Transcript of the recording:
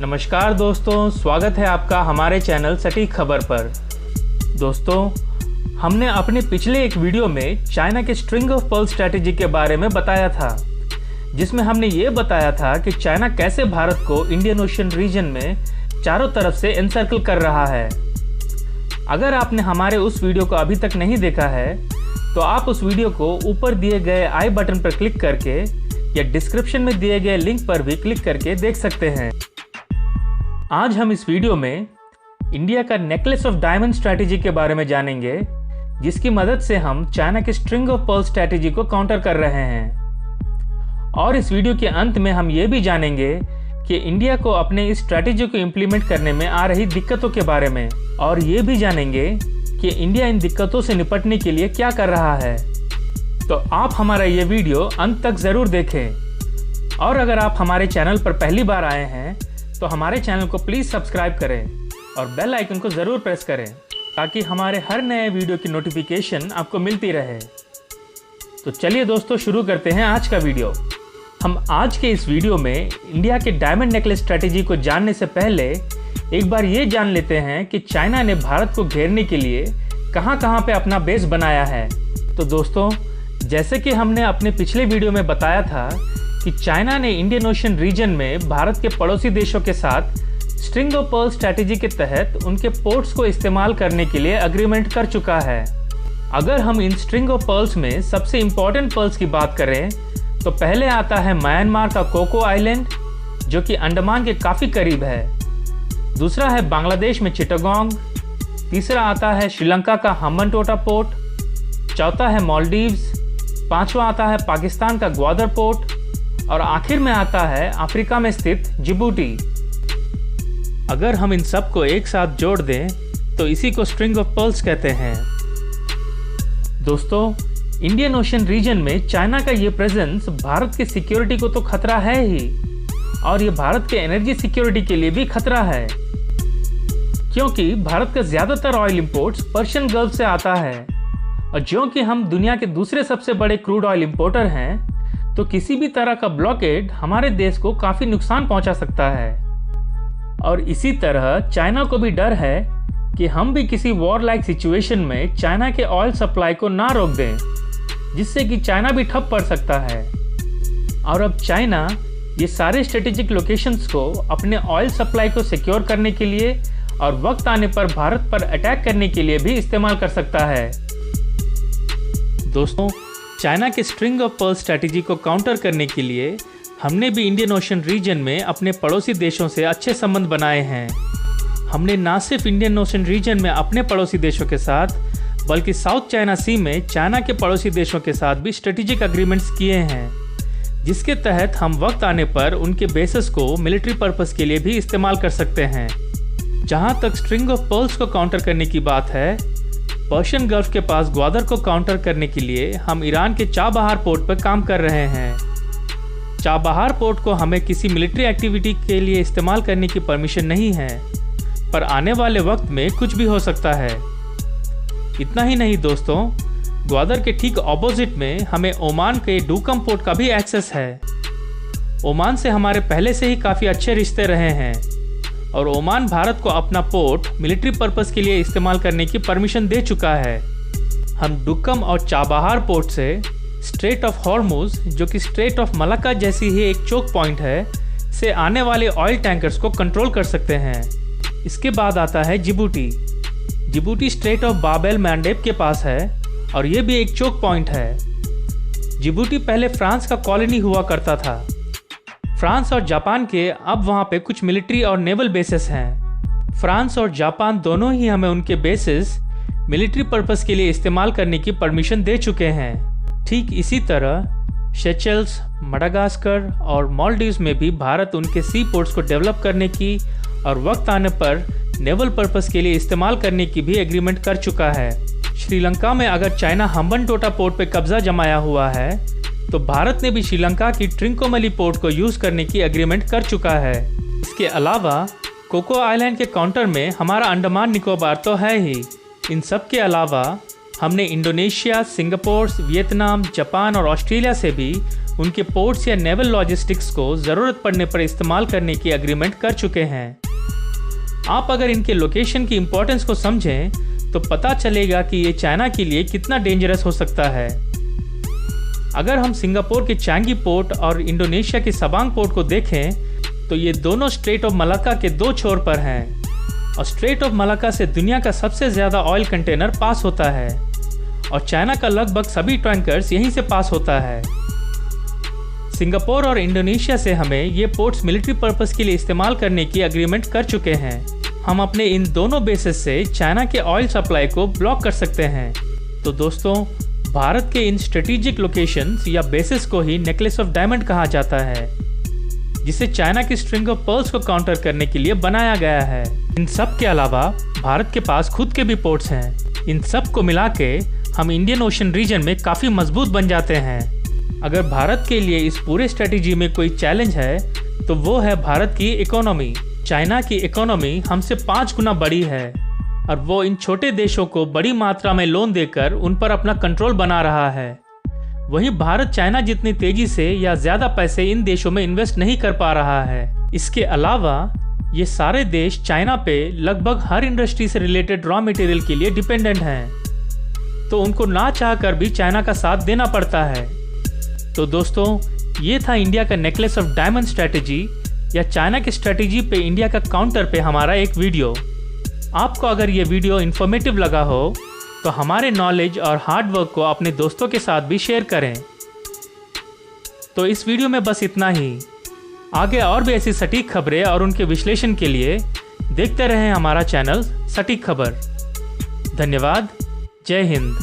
नमस्कार दोस्तों, स्वागत है आपका हमारे चैनल सटीक खबर पर। दोस्तों, हमने अपने पिछले एक वीडियो में चाइना के स्ट्रिंग ऑफ पर्ल स्ट्रैटेजी के बारे में बताया था, जिसमें हमने ये बताया था कि चाइना कैसे भारत को इंडियन ओशन रीजन में चारों तरफ से एनसर्कल कर रहा है। अगर आपने हमारे उस वीडियो को अभी तक नहीं देखा है तो आप उस वीडियो को ऊपर दिए गए आई बटन पर क्लिक करके या डिस्क्रिप्शन में दिए गए लिंक पर भी क्लिक करके देख सकते हैं। आज हम इस वीडियो में इंडिया का नेकलेस ऑफ डायमंड स्ट्रैटेजी के बारे में जानेंगे, जिसकी मदद से हम चाइना के स्ट्रिंग ऑफ पर्ल स्ट्रैटेजी को काउंटर कर रहे हैं। और इस वीडियो के अंत में हम ये भी जानेंगे कि इंडिया को अपने इस स्ट्रैटेजी को इम्प्लीमेंट करने में आ रही दिक्कतों के बारे में, और ये भी जानेंगे कि इंडिया इन दिक्कतों से निपटने के लिए क्या कर रहा है। तो आप हमारा ये वीडियो अंत तक ज़रूर देखें। और अगर आप हमारे चैनल पर पहली बार आए हैं तो हमारे चैनल को प्लीज़ सब्सक्राइब करें और बेल आइकन को ज़रूर प्रेस करें, ताकि हमारे हर नए वीडियो की नोटिफिकेशन आपको मिलती रहे। तो चलिए दोस्तों, शुरू करते हैं आज का वीडियो। हम आज के इस वीडियो में इंडिया के डायमंड नेकलेस स्ट्रैटेजी को जानने से पहले एक बार ये जान लेते हैं कि चाइना ने भारत को घेरने के लिए कहां पे अपना बेस बनाया है। तो दोस्तों, जैसे कि हमने अपने पिछले वीडियो में बताया था कि चाइना ने इंडियन ओशन रीजन में भारत के पड़ोसी देशों के साथ स्ट्रिंग ऑफ पर्ल स्ट्रैटेजी के तहत उनके पोर्ट्स को इस्तेमाल करने के लिए एग्रीमेंट कर चुका है। अगर हम इन स्ट्रिंग ऑफ पर्ल्स में सबसे इम्पोर्टेंट पर्ल्स की बात करें तो पहले आता है म्यांमार का कोको आइलैंड, जो कि अंडमान के काफ़ी करीब है। दूसरा है बांग्लादेश में चिटागोंग। तीसरा आता है श्रीलंका का हम्बनटोटा पोर्ट। चौथा है मालदीव्स। पांचवा आता है पाकिस्तान का ग्वादर पोर्ट। और आखिर में आता है अफ्रीका में स्थित जिबूटी। अगर हम इन सब को एक साथ जोड़ दें तो इसी को स्ट्रिंग ऑफ पर्ल्स कहते हैं। दोस्तों, इंडियन ओशन रीजन में चाइना का ये प्रेजेंस भारत की सिक्योरिटी को तो खतरा है ही, और ये भारत के एनर्जी सिक्योरिटी के लिए भी खतरा है, क्योंकि भारत का ज़्यादातर ऑयल इंपोर्ट्स पर्शियन गल्फ से आता है। और जो कि हम दुनिया के दूसरे सबसे बड़े क्रूड ऑयल इंपोर्टर हैं, तो किसी भी तरह का ब्लॉकेड हमारे देश को काफ़ी नुकसान पहुंचा सकता है। और इसी तरह चाइना को भी डर है कि हम भी किसी वॉर लाइक सिचुएशन में चाइना के ऑयल सप्लाई को ना रोक दें, जिससे कि चाइना भी ठप पड़ सकता है। और अब चाइना ये सारे स्ट्रेटेजिक लोकेशंस को अपने ऑयल सप्लाई को सिक्योर करने के लिए और वक्त आने पर भारत पर अटैक करने के लिए भी इस्तेमाल कर सकता है। दोस्तों, चाइना के स्ट्रिंग ऑफ पर्ल स्ट्रैटेजी को काउंटर करने के लिए हमने भी इंडियन ओशन रीजन में अपने पड़ोसी देशों से अच्छे संबंध बनाए हैं। हमने ना सिर्फ इंडियन ओशन रीजन में अपने पड़ोसी देशों के साथ, बल्कि साउथ चाइना सी में चाइना के पड़ोसी देशों के साथ भी स्ट्रेटेजिक एग्रीमेंट्स किए हैं, जिसके तहत हम वक्त आने पर उनके बेसेस को मिलिट्री पर्पस के लिए भी इस्तेमाल कर सकते हैं। जहाँ तक स्ट्रिंग ऑफ पर्ल्स को काउंटर करने की बात है, पर्शियन गल्फ के पास ग्वादर को काउंटर करने के लिए हम ईरान के चाबहार पोर्ट पर काम कर रहे हैं। चाबहार पोर्ट को हमें किसी मिलिट्री एक्टिविटी के लिए इस्तेमाल करने की परमिशन नहीं है, पर आने वाले वक्त में कुछ भी हो सकता है। इतना ही नहीं दोस्तों, ग्वादर के ठीक ऑपोजिट में हमें ओमान के डूकम पोर्ट का भी एक्सेस है। ओमान से हमारे पहले से ही काफ़ी अच्छे रिश्ते रहे हैं, और ओमान भारत को अपना पोर्ट मिलिट्री पर्पस के लिए इस्तेमाल करने की परमिशन दे चुका है। हम डुक्कम और चाबहार पोर्ट से स्ट्रेट ऑफ हॉर्मुज, जो कि स्ट्रेट ऑफ मलाक्का जैसी ही एक चोक पॉइंट है, से आने वाले ऑयल टैंकर्स को कंट्रोल कर सकते हैं। इसके बाद आता है जिबूटी। जिबूटी स्ट्रेट ऑफ बाब एल मैंडेब के पास है, और ये भी एक चोक पॉइंट है। जिबूटी पहले फ्रांस का कॉलोनी हुआ करता था। फ्रांस और जापान के अब वहाँ पे कुछ मिलिट्री और नेवल बेसेस हैं। फ्रांस और जापान दोनों ही हमें उनके बेसेस मिलिट्री पर्पस के लिए इस्तेमाल करने की परमिशन दे चुके हैं। ठीक इसी तरह सेशेल्स, मडागास्कर और मालदीव्स में भी भारत उनके सी पोर्ट्स को डेवलप करने की और वक्त आने पर नेवल पर्पस के लिए इस्तेमाल करने की भी एग्रीमेंट कर चुका है। श्रीलंका में अगर चाइना हम्बनटोटा पोर्ट पर कब्जा जमाया हुआ है, तो भारत ने भी श्रीलंका की ट्रिंकोमली पोर्ट को यूज़ करने की एग्रीमेंट कर चुका है। इसके अलावा कोको आइलैंड के काउंटर में हमारा अंडमान निकोबार तो है ही। इन सब के अलावा हमने इंडोनेशिया, सिंगापुर, वियतनाम, जापान और ऑस्ट्रेलिया से भी उनके पोर्ट्स या नेवल लॉजिस्टिक्स को ज़रूरत पड़ने पर इस्तेमाल करने की एग्रीमेंट कर चुके हैं। आप अगर इनके लोकेशन की इम्पोर्टेंस को समझें तो पता चलेगा कि ये चाइना के लिए कितना डेंजरस हो सकता है। अगर हम सिंगापुर के चांगी पोर्ट और इंडोनेशिया के सबांग पोर्ट को देखें तो ये दोनों स्ट्रेट ऑफ मलाक्का के दो छोर पर हैं और स्ट्रेट ऑफ मलाक्का से दुनिया का सबसे ज़्यादा ऑयल कंटेनर पास होता है और चाइना का लगभग सभी टैंकर्स यहीं से पास होता है। सिंगापुर और इंडोनेशिया से हमें ये पोर्ट्स मिलिट्री पर्पस के लिए इस्तेमाल करने की एग्रीमेंट कर चुके हैं। हम अपने इन दोनों बेसेस से चाइना के ऑयल सप्लाई को ब्लॉक कर सकते हैं। तो दोस्तों, भारत के इन स्ट्रेटेजिक लोकेशंस या बेसेस को ही नेकलेस ऑफ डायमंड कहा जाता है, जिसे चाइना की स्ट्रिंग ऑफ पर्ल्स को काउंटर करने के लिए बनाया गया है। इन सब के अलावा भारत के पास खुद के भी पोर्ट्स हैं। इन सब को मिला के हम इंडियन ओशन रीजन में काफ़ी मजबूत बन जाते हैं। अगर भारत के लिए इस पूरे स्ट्रेटेजी में कोई चैलेंज है तो वो है भारत की इकोनॉमी। चाइना की इकोनॉमी हमसे 5 गुना बड़ी है और वो इन छोटे देशों को बड़ी मात्रा में लोन देकर उन पर अपना कंट्रोल बना रहा है। वहीं भारत चाइना जितनी तेजी से या ज़्यादा पैसे इन देशों में इन्वेस्ट नहीं कर पा रहा है। इसके अलावा ये सारे देश चाइना पे लगभग हर इंडस्ट्री से रिलेटेड रॉ मटेरियल के लिए डिपेंडेंट हैं, तो उनको ना चाह कर भी चाइना का साथ देना पड़ता है। तो दोस्तों, ये था इंडिया का नेकलेस ऑफ डायमंड स्ट्रैटेजी या चाइना की स्ट्रैटेजी पे इंडिया का काउंटर पे हमारा एक वीडियो। आपको अगर ये वीडियो इन्फॉर्मेटिव लगा हो तो हमारे नॉलेज और हार्डवर्क को अपने दोस्तों के साथ भी शेयर करें। तो इस वीडियो में बस इतना ही। आगे और भी ऐसी सटीक खबरें और उनके विश्लेषण के लिए देखते रहें हमारा चैनल सटीक खबर। धन्यवाद। जय हिंद।